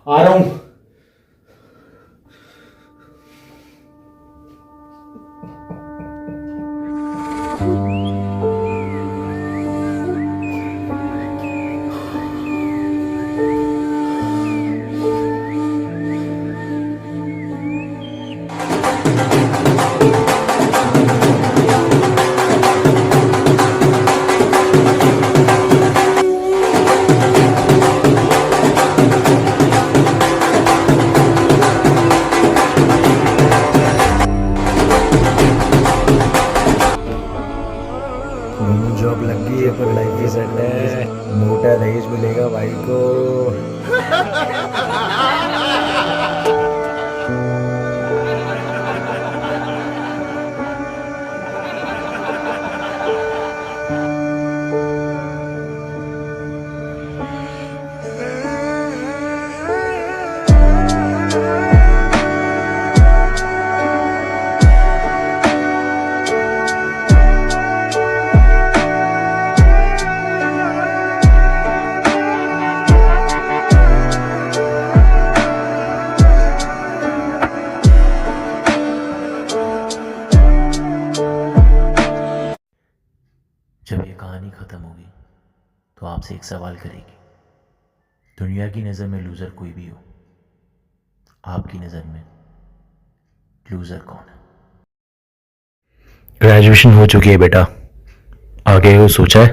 आ रहा हूं। जॉब लग गई है पर लाइफ भी सेट है। मोटा दहेज मिलेगा भाई को। जब ये कहानी ख़त्म होगी तो आपसे एक सवाल करेगी, दुनिया की नज़र में लूज़र कोई भी हो, आपकी नज़र में लूज़र कौन है? ग्रेजुएशन हो चुकी है बेटा, आगे वो सोचा है?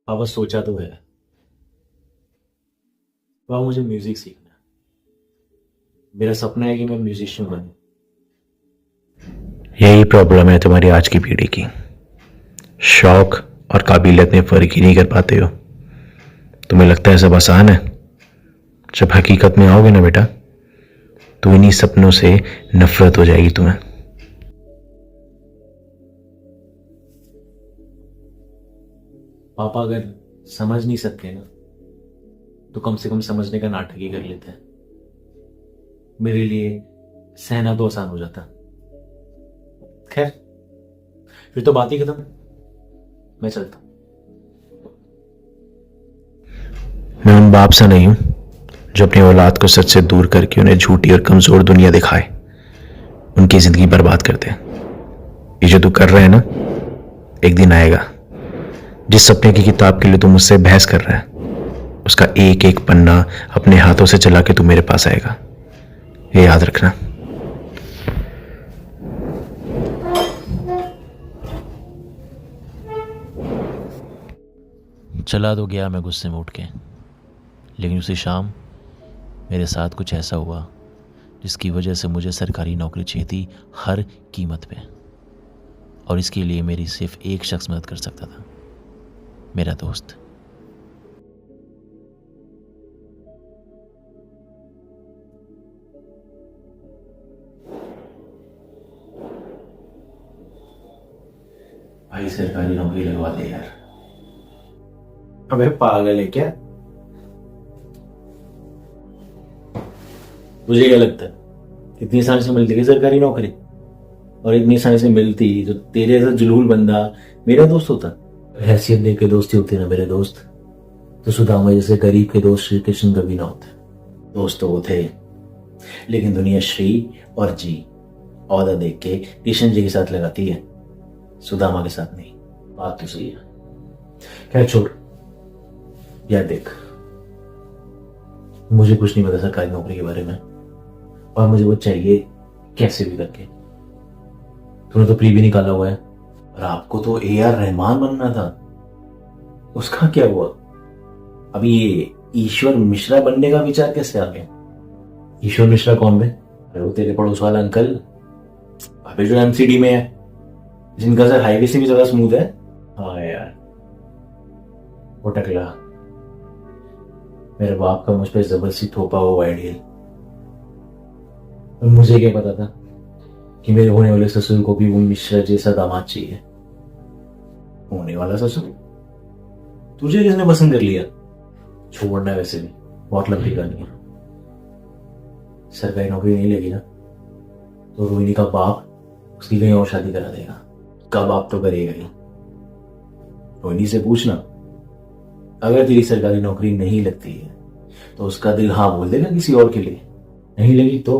हाँ बस सोचा तो है। वह मुझे म्यूजिक सीखना है। मेरा सपना है कि मैं म्यूजिशियन बनूं। यही प्रॉब्लम है तुम्हारी आज की पीढ़ी की, शौक और काबिलियत में फर्क ही नहीं कर पाते हो। तुम्हें लगता है सब आसान है, जब हकीकत में आओगे ना बेटा तो इन्हीं सपनों से नफरत हो जाएगी तुम्हें। पापा अगर समझ नहीं सकते ना तो कम से कम समझने का नाटक ही कर लेते हैं। मेरे लिए सहना तो आसान हो जाता। खैर फिर तो बात ही खत्म। मैं चलता हूं। मैं उन बाप सा नहीं हूं जो अपनी औलाद को सच से दूर करके उन्हें झूठी और कमजोर दुनिया दिखाए, उनकी जिंदगी बर्बाद कर दे। ये जो तू कर रहा है ना, एक दिन आएगा जिस सपने की किताब के लिए तू मुझसे बहस कर रहा है उसका एक एक पन्ना अपने हाथों से चला के तू मेरे पास आएगा, ये याद रखना। चला तो गया मैं गुस्से में उठ के, लेकिन उसी शाम मेरे साथ कुछ ऐसा हुआ जिसकी वजह से मुझे सरकारी नौकरी चाहिए थी हर कीमत पे, और इसके लिए मेरी सिर्फ एक शख्स मदद कर सकता था, मेरा दोस्त। भाई सरकारी नौकरी लगवा दे यार। अबे पागल है क्या? तुझे क्या लगता है इतनी आसानी से मिलती है सरकारी नौकरी? और इतनी आसानी से मिलती तो तेरे जैसा जुलूल बंदा मेरा दोस्त होता। हैसियत देख के दोस्ती होती ना मेरे दोस्त, तो सुदामा जैसे गरीब के दोस्त श्री कृष्ण कभी ना होते। दोस्त तो वो थे, लेकिन दुनिया श्री और जी औदा देख के कृष्ण जी के साथ लगाती है, सुदामा के साथ नहीं। बात तो सही है। खैर छोड़ यार, देख मुझे कुछ नहीं पता सरकारी नौकरी के बारे में, और मुझे वो चाहिए कैसे भी करके। तूने तो प्री भी निकाला हुआ है, और आपको तो AR रहमान बनना था, उसका क्या हुआ? अभी ये ईश्वर मिश्रा बनने का विचार कैसे आ गया? ईश्वर मिश्रा कौन बे? अरे वो तेरे पड़ोस वाला अंकल, अभी जो MCD में है, जिनका सर हाईवे से भी ज्यादा स्मूथ है। हाँ यार, वो टकला मेरे बाप का मुझ पर जबरदस्ती थोपा हुआ आइडियल। और मुझे क्या पता था कि मेरे होने वाले ससुर को भी वो मिश्रा जैसा दामाद चाहिए। होने वाला ससुर? तुझे किसने पसंद कर लिया? छोड़ना है, वैसे भी बहुत लंबी कहानी है। सरकारी नौकरी नहीं लगी ना तो रोहिणी का बाप उसकी कहीं और शादी करा देगा। का बाप तो करेगा ही। रोहिणी से पूछना, अगर तेरी सरकारी नौकरी नहीं लगती है तो उसका दिल हाँ बोल देगा किसी और के लिए। नहीं लगी तो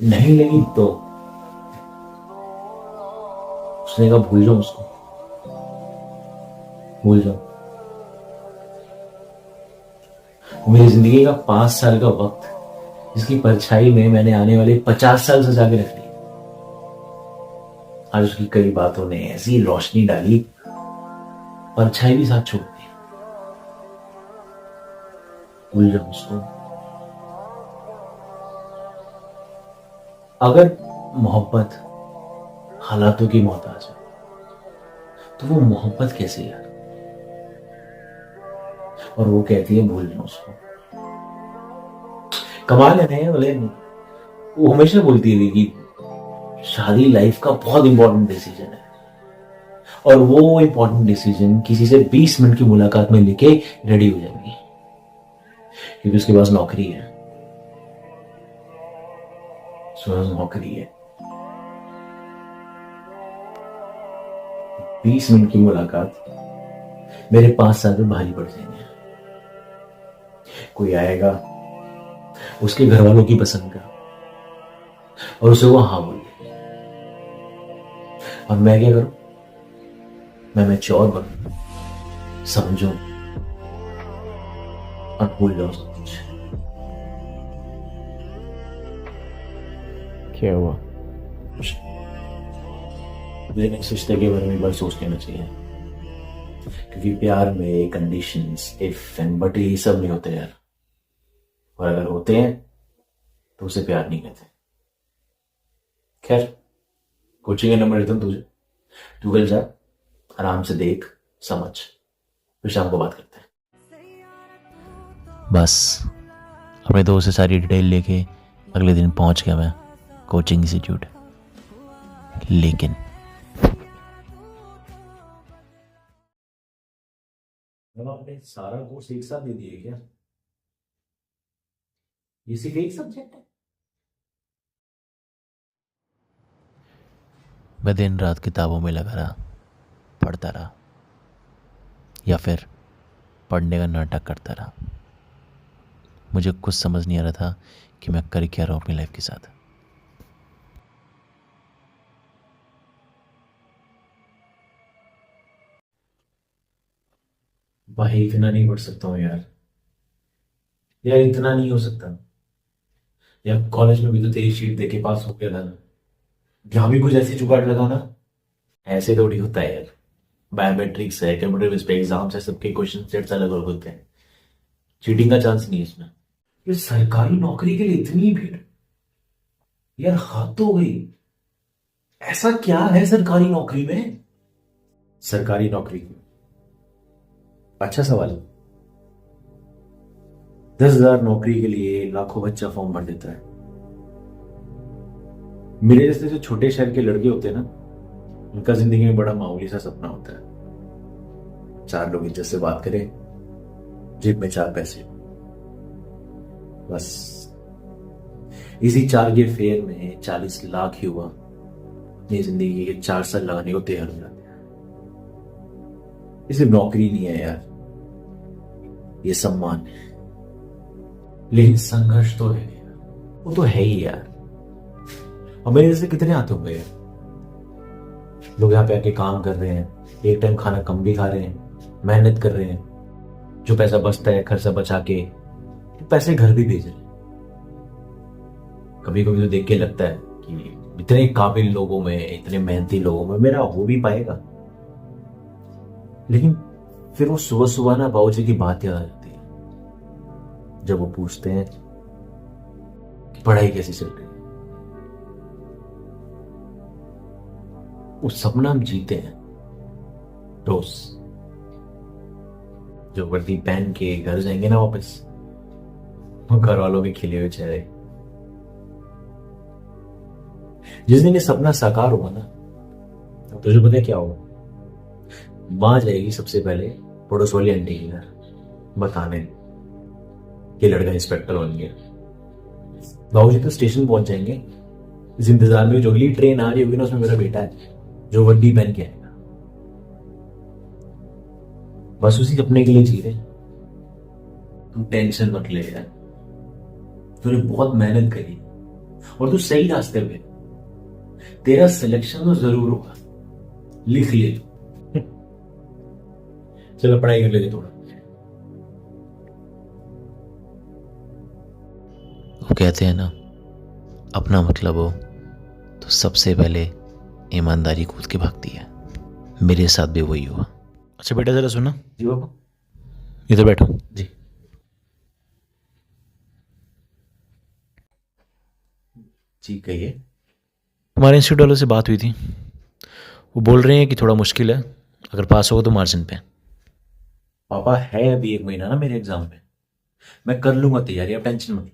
नहीं लगी तो उसने कहा भूल जाओ उसको, भूल जाओ। मेरी जिंदगी का 5 साल का वक्त जिसकी परछाई में मैंने आने वाले 50 साल सजा के रख ली। आज उसकी कई बातों ने ऐसी रोशनी डाली, परछाई भी साथ छोड़ दी। भूल जाओ उसको। अगर मोहब्बत हालातों की मोहताज है तो वो मोहब्बत कैसे यार? और वो कहती है भूल जाओ उसको। कमाल है ना, बोले वो हमेशा बोलती थी कि शादी लाइफ का बहुत इंपॉर्टेंट डिसीजन है और वो इंपॉर्टेंट डिसीजन किसी से 20 मिनट की मुलाकात में लेके रेडी हो जाएगी क्योंकि उसके पास नौकरी है। नौकरी है। 20 मिनट की मुलाकात मेरे 5 साल में भारी पड़ जाएंगे। कोई आएगा उसके घर वालों की पसंद का और उसे वो हाँ बोल देगी और मैं क्या करूं? मैं मैच्योर बनूं, समझूं और भूल जाऊं सब कुछ। क्या हुआ? मुझे नेक्स्ट रिश्ते के बारे में एक बार सोच लेना चाहिए क्योंकि प्यार में कंडीशंस, इफ एंड बट ये सब नहीं होते यार। और अगर होते हैं तो उसे प्यार नहीं कहते। खैर, कोचिंग का नंबर देता हूं तुझे, तू कल जा, आराम से देख समझ, फिर शाम को बात करते हैं। बस अपने दोस्त से सारी डिटेल लेके अगले दिन पहुंच गया मैं कोचिंग इंस्टीट्यूट। लेकिन आपने सारा कोर्स एक साथ दे दिया क्या? ये सिर्फ एक सब्जेक्ट है? मैं दिन रात किताबों में लगा रहा, पढ़ता रहा या फिर पढ़ने का नाटक करता रहा। मुझे कुछ समझ नहीं आ रहा था कि मैं कर क्या रहा हूँ अपनी लाइफ के साथ। भाई इतना नहीं पढ़ सकता हूँ यार, यार इतना नहीं हो सकता यार। कॉलेज में भी तो तेरी शीट देके पास हो गया था ना, यहाँ भी कुछ ऐसी जुगाड़ लगाओ ना। ऐसे थोड़ी होता है यार, बायोमेट्रिक्स है, कंप्यूटर बेस्ड एग्जाम्स है, सबके क्वेश्चन सेट्स अलग अलग होते हैं। चीटिंग का चांस नहीं है इसमें। ये सरकारी नौकरी के लिए इतनी भीड़ यार, हाथ हो गई। ऐसा क्या है सरकारी नौकरी में? सरकारी नौकरी, अच्छा सवाल है। 10,000 नौकरी के लिए लाखों बच्चा फॉर्म भर देता है। मेरे जैसे जो छोटे शहर के लड़के होते हैं ना, उनका जिंदगी में बड़ा मामूली सा सपना होता है, 4 लोग इज्जत से बात करें, जेब में 4 पैसे, बस। इसी 4 के फेयर में 40 लाख युवा अपनी जिंदगी के 4 साल लगाने को तैयार हो जाते हैं। ये सिर्फ नौकरी नहीं है यार, ये सम्मान है। लेकिन संघर्ष तो है, वो तो है ही यार। और मेरे जैसे कितने आते होंगे यार, लोग यहाँ पे आके काम कर रहे हैं, एक टाइम खाना कम भी खा रहे हैं, मेहनत कर रहे हैं, जो पैसा बचता है खर्चा बचा के पैसे घर भी भेज रहे हैं। कभी कभी तो देख के लगता है कि इतने काबिल लोगों में, इतने मेहनती लोगों में मेरा हो भी पाएगा। लेकिन फिर वो सुबह सुबह ना बाबूजी की बात याद आ जाती है जब वो पूछते हैं कि पढ़ाई कैसी चल रही है। वो सपना हम जीते हैं, दोस्त जो वर्दी पहन के घर जाएंगे ना वापस, वो घर वालों के खिले हुए चेहरे। जिस दिन ये सपना साकार होगा ना, तो तुझे पता है क्या होगा? वहां जाएगी सबसे पहले पड़ोस वाली आंटी के घर बताने कि लड़का इंस्पेक्टर बन गया। बाबूजी तो स्टेशन पहुंच जाएंगे, इस इंतजार में जो अगली ट्रेन आ रही होगी ना, उसमें मेरा बेटा है जो वर्दी पहन के आएगा। बस उसी सपने के लिए जी रहे। तू टेंशन मत ले यार, तूने बहुत मेहनत करी और तू सही रास्ते पे, तेरा सिलेक्शन तो जरूर होगा, लिख ले। चलो पढ़ाई कर लेते थोड़ा। वो कहते हैं ना, अपना मतलब हो तो सबसे पहले ईमानदारी कूद के भागती है। मेरे साथ भी वही हुआ। अच्छा बेटा जरा सुनो। जी बाबा। इधर बैठो। जी जी कहिए। हमारे इंस्टीट्यूट वालों से बात हुई थी, वो बोल रहे हैं कि थोड़ा मुश्किल है, अगर पास होगा तो मार्जिन पे। पापा है अभी 1 महीना ना मेरे एग्जाम में, मैं कर लूंगा तैयारी, आप टेंशन मत लो।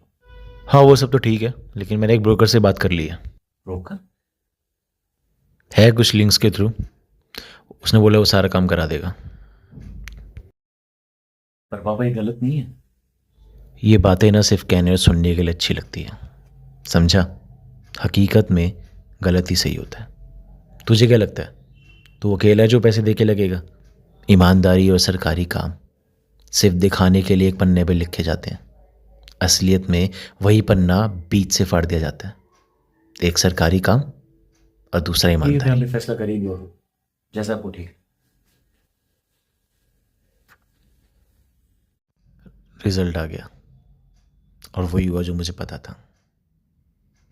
हाँ वो सब तो ठीक है, लेकिन मैंने एक ब्रोकर से बात कर ली है। रोका? है कुछ लिंक्स के थ्रू, उसने बोला वो सारा काम करा देगा। पर पापा ये गलत नहीं है। ये बातें ना सिर्फ कहने और सुनने के लिए अच्छी लगती है, समझा? हकीकत में गलत ही सही होता है। तुझे क्या लगता है तू अकेला है जो पैसे दे के लगेगा? ईमानदारी और सरकारी काम सिर्फ दिखाने के लिए एक पन्ने पे लिखे जाते हैं, असलियत में वही पन्ना बीच से फाड़ दिया जाता है। एक सरकारी काम और दूसरा ईमानदारी। हमने फैसला कर ही लिया, जैसा आपको ठीक। रिजल्ट आ गया और वही हुआ जो मुझे पता था,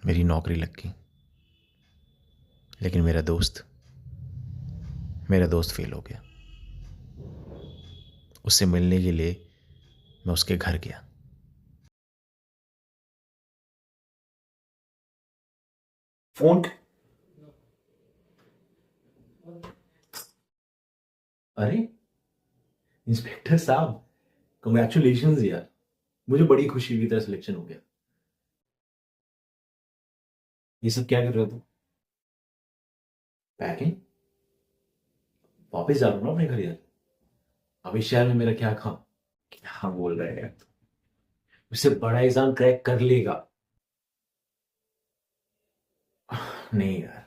मेरी नौकरी लग गई। लेकिन मेरा दोस्त फेल हो गया। उससे मिलने के लिए मैं उसके घर गया। फोन? अरे इंस्पेक्टर साहब, कंग्रेचुलेशंस यार, मुझे बड़ी खुशी हुई, तेरा सिलेक्शन हो गया। ये सब क्या कर रहे हो तुम? पैकिंग? वापस जा रहा हूं ना अपने घर यार। अब इस शहर में मेरा क्या काम? क्या बोल रहे हैं यार, उससे बड़ा एग्जाम क्रैक कर लेगा। नहीं यार,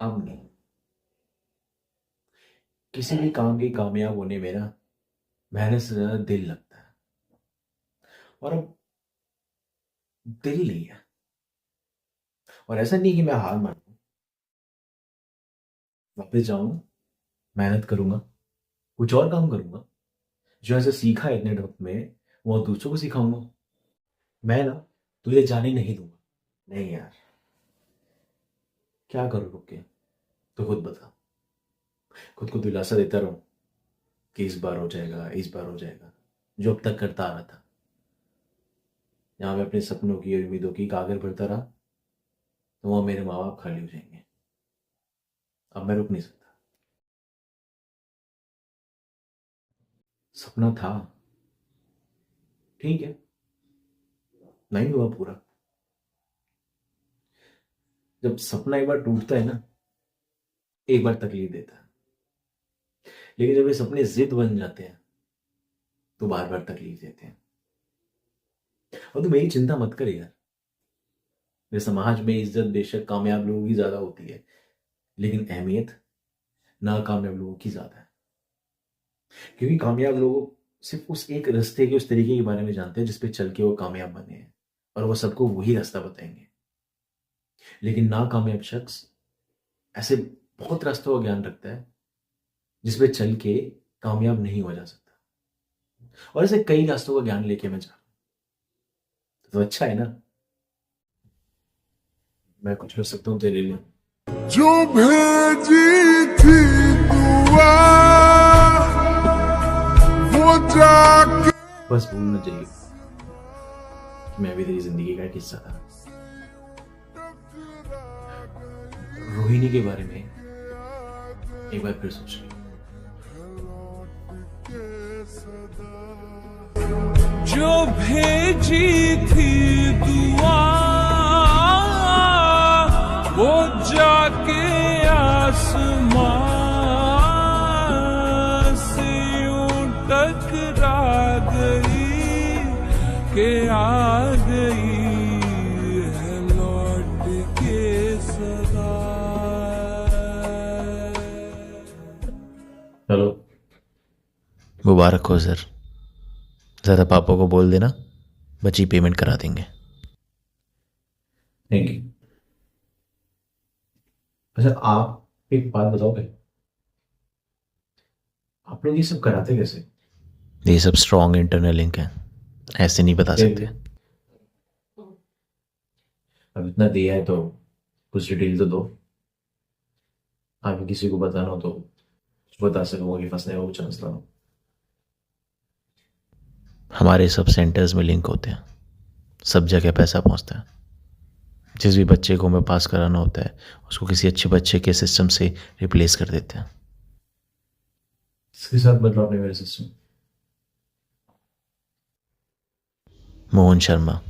अब नहीं। किसी भी काम के कामयाब होने में ना मेहनत से ज्यादा दिल लगता है, और अब दिल नहीं है। और ऐसा नहीं कि मैं हार मान लूं, वापस जाऊंगा, मेहनत करूंगा, कुछ और काम करूंगा, जो ऐसे सीखा है इतने वक्त में वो दूसरों को सिखाऊंगा। मैं ना तुझे जाने नहीं दूंगा। नहीं यार, क्या करूं रुक के, तो खुद बता। खुद को दिलासा देता रहूं कि इस बार हो जाएगा, इस बार हो जाएगा, जो अब तक करता आ रहा था। यहां मैं अपने सपनों की और उम्मीदों की कागर भरता रहा, तो वहां मेरे माँ बाप खाली हो जाएंगे। अब मैं रुक नहीं सकता। सपना था, ठीक है, नहीं हुआ पूरा। जब सपना एक बार टूटता है ना, एक बार तकलीफ देता है, लेकिन जब ये सपने जिद बन जाते हैं तो बार बार तकलीफ देते हैं। और तू मेरी चिंता मत कर यार, मेरे समाज में इज्जत बेशक कामयाब लोगों की ज्यादा होती है, लेकिन अहमियत नाकामयाब लोगों की ज्यादा है। क्योंकि कामयाब लोग सिर्फ उस एक रास्ते के, उस तरीके के बारे में जानते हैं जिसपे चल के वो कामयाब बने हैं, और वो सबको वही रास्ता बताएंगे। लेकिन नाकामयाब शख्स ऐसे बहुत रास्तों का ज्ञान रखता है जिसपे चल के कामयाब नहीं हो जा सकता। और ऐसे कई रास्तों का ज्ञान लेके मैं जा रहा हूं, तो अच्छा है ना, मैं कुछ कर सकता हूं तेरे लिए। जो भेजी थी दुआ वो जाके बस भूलना चाहिए कि मैं भी तेरी जिंदगी का एक हिस्सा था। रोहिणी के बारे में एक बार फिर सोच ली। जो भेजी थी दुआ वो जाके आसमां से यूं टकरा गई के आ गई है लौट के सदा। हेलो, मुबारक हो सर। ज़्यादा पापा को बोल देना, बची पेमेंट करा देंगे। Thank you. अच्छा, आप एक बात बताओगे, आप लोग ये सब कराते कैसे? ये सब स्ट्रॉन्ग इंटरनल लिंक है, ऐसे नहीं बता सकते। अब इतना दिया है तो कुछ डिटेल तो दो। आगे किसी को बताना हो तो बता सको कि फंसने का वो चांस ना हो। हमारे सब सेंटर्स में लिंक होते हैं, सब जगह पैसा पहुंचता है। जिस भी बच्चे को हमें पास कराना होता है उसको किसी अच्छे बच्चे के सिस्टम से रिप्लेस कर देते हैं। इसके साथ बदलाव आपने मेरे सिस्टम। मोहन शर्मा,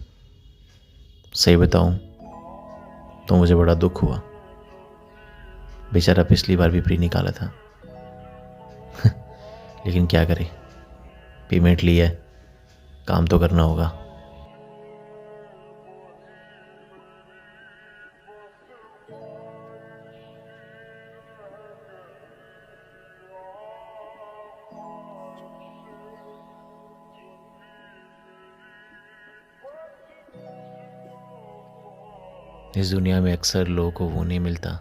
सही बताऊं तो मुझे बड़ा दुख हुआ। बेचारा पिछली बार भी प्री निकाला था लेकिन क्या करें, पेमेंट ली है, काम तो करना होगा। इस दुनिया में अक्सर लोगों को वो नहीं मिलता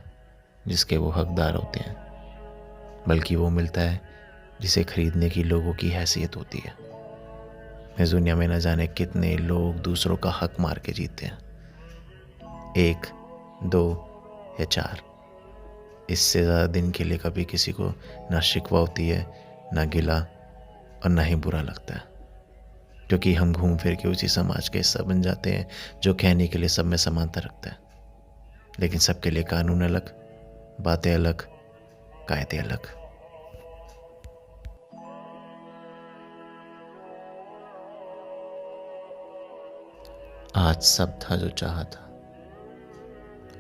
जिसके वो हकदार होते हैं, बल्कि वो मिलता है जिसे खरीदने की लोगों की हैसियत होती है। इस दुनिया में न जाने कितने लोग दूसरों का हक मार के जीते हैं, 1, 2 या 4। इससे ज़्यादा दिन के लिए कभी किसी को ना शिकवा होती है, ना गिला और ना ही बुरा लगता है, क्योंकि हम घूम फिर के उसी समाज का हिस्सा बन जाते हैं जो कहने के लिए सब में समानता रखता है, लेकिन सबके लिए कानून अलग, बातें अलग, कायदे अलग। आज सब था जो चाहा था,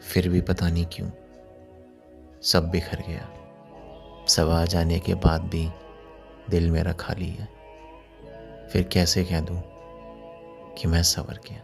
फिर भी पता नहीं क्यों सब बिखर गया। सब आ जाने के बाद भी दिल मेरा खाली है, फिर कैसे कह दूं कि मैं सवर गया।